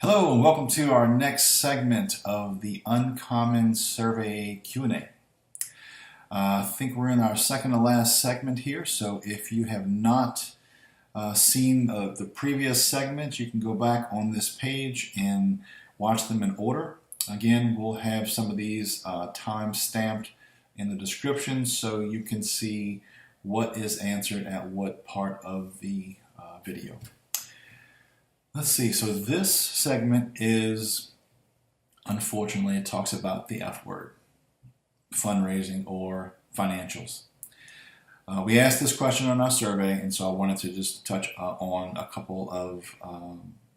Hello and welcome to our next segment of the Uncommon Survey Q&A. I think we're in our second to last segment here, so if you have not seen the previous segments, you can go back on this page and watch them in order. Again, we'll have some of these time stamped in the description so you can see what is answered at what part of the video. Let's see, so this segment is, unfortunately, it talks about the F word, fundraising or financials. We asked this question on our survey, and so I wanted to just touch on a couple of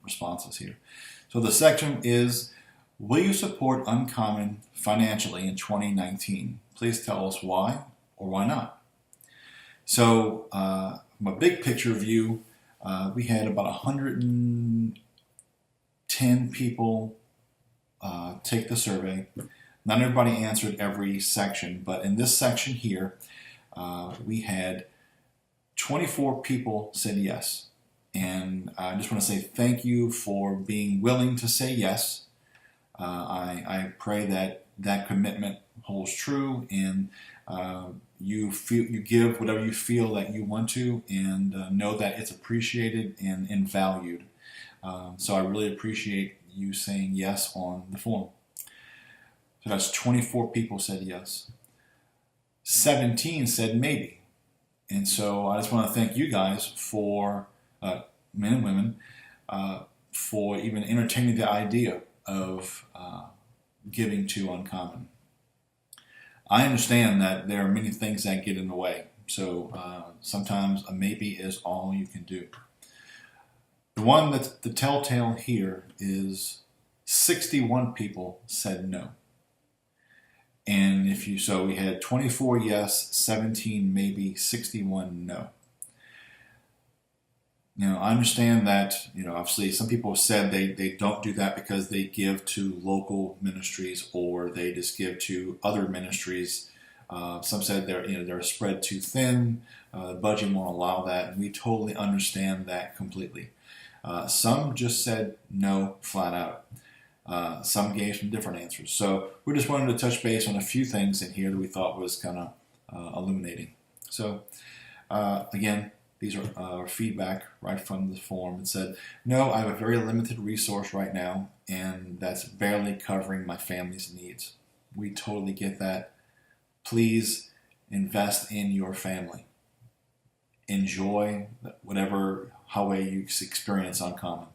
responses here. So the section is, will you support Uncommon financially in 2019? Please tell us why or why not. So from a big picture view, we had about 110 people take the survey. Not everybody answered every section, but in this section here, we had 24 people said yes. And I just want to say thank you for being willing to say yes. I pray that that commitment holds true, and you give whatever you feel that you want to, and know that it's appreciated and valued. So I really appreciate you saying yes on the form. So that's 24 people said yes. 17 said maybe. And so I just want to thank you guys for, men and women, for even entertaining the idea of giving to Uncommon. I understand that there are many things that get in the way, so sometimes a maybe is all you can do. The one that's the telltale here is 61 people said no. And so we had 24 yes, 17 maybe, 61 no. Now, I understand that, obviously some people have said they don't do that because they give to local ministries or they just give to other ministries. Some said they're spread too thin, the budget won't allow that, and we totally understand that completely. Some just said no flat out. Some gave some different answers. So we just wanted to touch base on a few things in here that we thought was kind of illuminating. So again, these are feedback right from the form. It said, no, I have a very limited resource right now, and that's barely covering my family's needs. We totally get that. Please invest in your family. Enjoy how you experience Uncommon.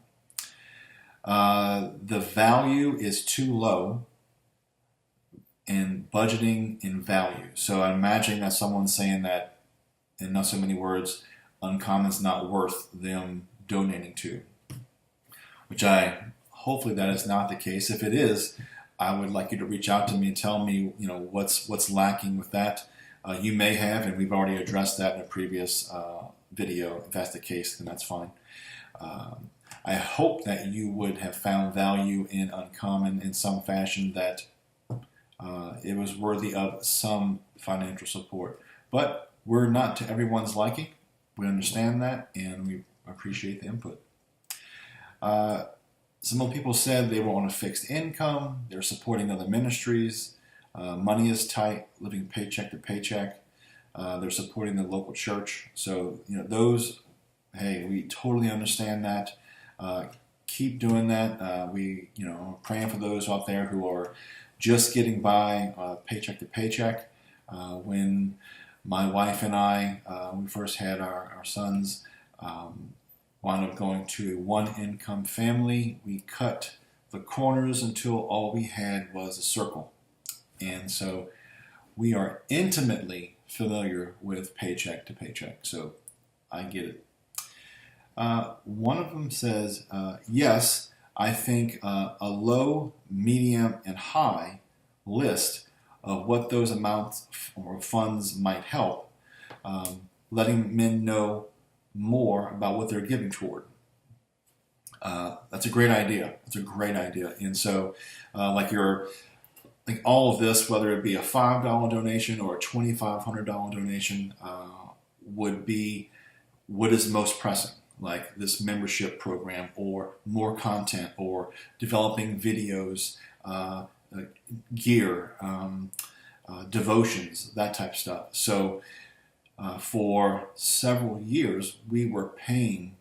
The value is too low in budgeting in value. So I'm imagining that someone's saying that, in not so many words, Uncommon's not worth them donating to, which hopefully that is not the case. If it is, I would like you to reach out to me and tell me, what's lacking with that. You may have, and we've already addressed that in a previous video. If that's the case, then that's fine. I hope that you would have found value in Uncommon in some fashion, that it was worthy of some financial support. But we're not to everyone's liking. We understand that, and we appreciate the input. Some of the people said they were on a fixed income. They're supporting other ministries. Money is tight, living paycheck to paycheck. They're supporting the local church. So, those, hey, we totally understand that. Keep doing that. We, praying for those out there who are just getting by paycheck to paycheck. When my wife and I, we first had our sons, wound up going to a one-income family. We cut the corners until all we had was a circle. And so we are intimately familiar with paycheck to paycheck. So I get it. One of them says, yes, I think a low, medium, and high list of what those amounts or funds might help, letting men know more about what they're giving toward. That's a great idea. It's a great idea. And so, like all of this, whether it be a $5 donation or a $2,500 donation, would be what is most pressing. like this membership program or more content or developing videos, gear, devotions, that type of stuff. So for several years, we were paying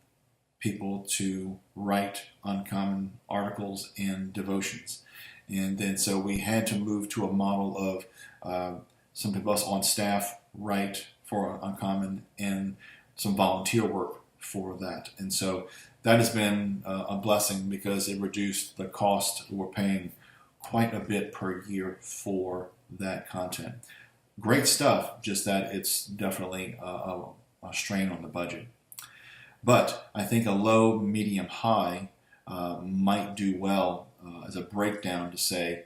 people to write uncommon articles and devotions. And then so we had to move to a model of some of us on staff write for Uncommon and some volunteer work for that. And so that has been a blessing because it reduced the cost. We're paying quite a bit per year for that content. Great stuff, just that it's definitely a strain on the budget. But I think a low, medium, high might do well as a breakdown to say,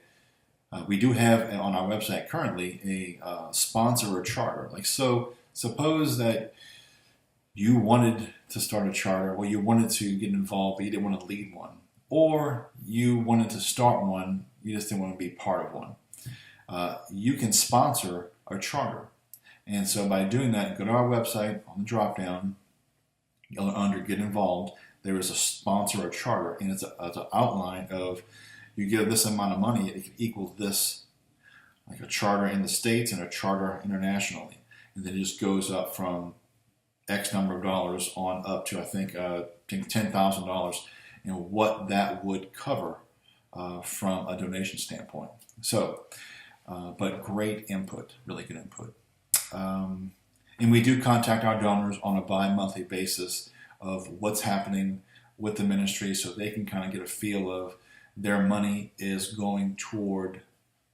we do have on our website currently a sponsor or charter. Like, so suppose that you wanted to start a charter, or you wanted to get involved, but you didn't want to lead one, or you wanted to start one, you just didn't want to be part of one. You can sponsor a charter. And so by doing that, go to our website on the drop down, under Get Involved, there is a sponsor or charter, and it's an outline of you give this amount of money, it equals this, like a charter in the States and a charter internationally. And then it just goes up from X number of dollars on up to, I think $10,000, and what that would cover from a donation standpoint. So, but great input, really good input. And we do contact our donors on a bi-monthly basis of what's happening with the ministry so they can kind of get a feel of their money is going toward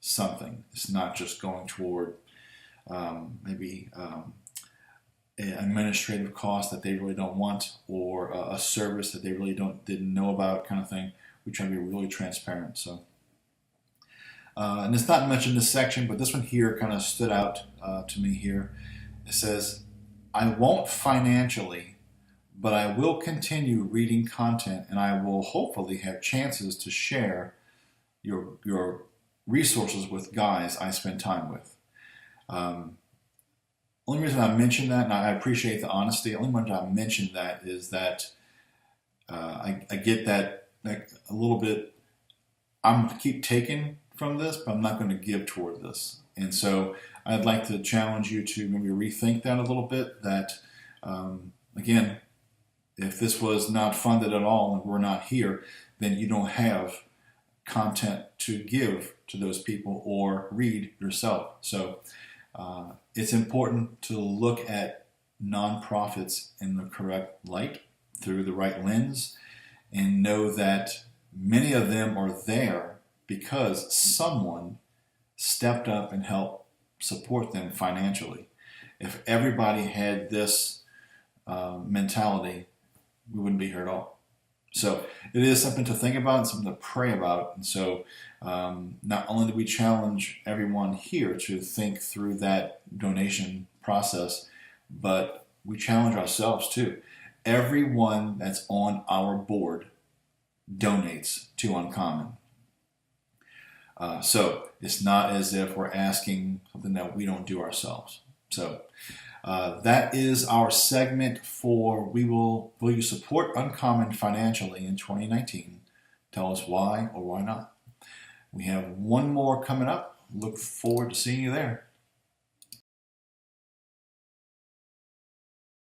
something. It's not just going toward maybe an administrative cost that they really don't want, or a service that they really didn't know about, kind of thing. We try to be really transparent. So, and it's not mentioned in this section, but this one here kind of stood out to me here. It says, I won't financially, but I will continue reading content, and I will hopefully have chances to share your resources with guys I spend time with. Only reason I mention that, and I appreciate the honesty, the only reason I mention that is that I get that a little bit, I'm going to keep taking from this, but I'm not going to give toward this. And so I'd like to challenge you to maybe rethink that a little bit, that, again, if this was not funded at all and we're not here, then you don't have content to give to those people or read yourself. So it's important to look at nonprofits in the correct light, through the right lens, and know that many of them are there because someone stepped up and helped support them financially. If everybody had this mentality, we wouldn't be here at all. So it is something to think about and something to pray about. And so not only do we challenge everyone here to think through that donation process, but we challenge ourselves too. Everyone that's on our board donates to Uncommon. So it's not as if we're asking something that we don't do ourselves. So that is our segment for Will You Support Uncommon Financially in 2019? Tell us why or why not. We have one more coming up. Look forward to seeing you there.